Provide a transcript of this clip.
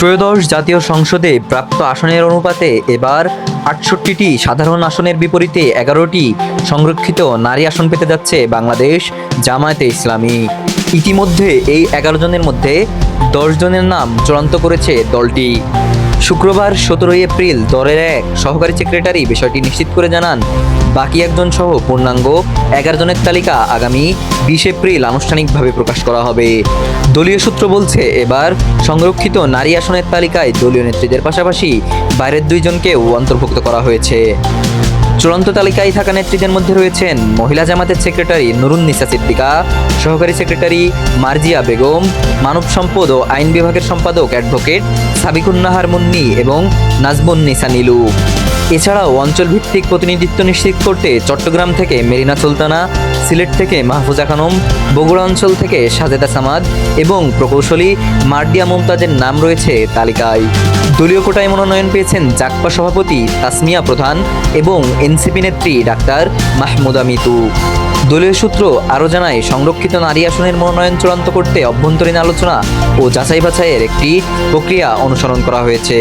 ত্রয়োদশ জাতীয় সংসদে প্রাপ্ত আসনের অনুপাতে এবার ৬৮টি সাধারণ আসনের বিপরীতে ১১টি সংরক্ষিত নারী আসন পেতে যাচ্ছে বাংলাদেশ জামায়াতে ইসলামী। ইতিমধ্যে এই ১১ জনের মধ্যে ১০ জনের নাম চূড়ান্ত করেছে দলটি। শুক্রবার ১৭ এপ্রিল দলের এক সহকারী সেক্রেটারি বিষয়টি নিশ্চিত করে জানান, বাকি একজন সহ পূর্ণাঙ্গ ১১ জনের তালিকা আগামী ২০ এপ্রিল আনুষ্ঠানিকভাবে প্রকাশ করা হবে। দলীয় সূত্র বলছে, এবার সংরক্ষিত নারী আসনের তালিকায় দলীয় নেত্রীদের পাশাপাশি বাইরের ২ জনকেও অন্তর্ভুক্ত করা হয়েছে। চূড়ান্ত তালিকায় থাকা নেত্রীদের মধ্যে রয়েছেন মহিলা জামাতের সেক্রেটারি নুরুন্নিসা সিদ্দিকা, সহকারী সেক্রেটারি মার্জিয়া বেগম, মানব সম্পদ ও আইন বিভাগের সম্পাদক অ্যাডভোকেট সাবিকুন্নাহার মুন্নি এবং নাজমুন্নিসা নীলু। এছাড়াও অঞ্চলভিত্তিক প্রতিনিধিত্ব নিশ্চিত করতে চট্টগ্রাম থেকে মেরিনা সুলতানা, সিলেট থেকে মাহফুজা খানম, বগুড়া অঞ্চল থেকে সাজেদা সামাদ এবং প্রকৌশলী মার্ডিয়া মুমতাজের নাম রয়েছে তালিকায়। দলীয় কোটায় মনোনয়ন পেয়েছেন জাকপা সভাপতি তাসমিয়া প্রধান এবং এনসিপি নেত্রী ডাক্তার মাহমুদা মিতু। দলীয় সূত্র আরও জানায়, সংরক্ষিত নারী আসনের মনোনয়ন চূড়ান্ত করতে অভ্যন্তরীণ আলোচনা ও যাচাই বাছাইয়ের একটি প্রক্রিয়া অনুসরণ করা হয়েছে।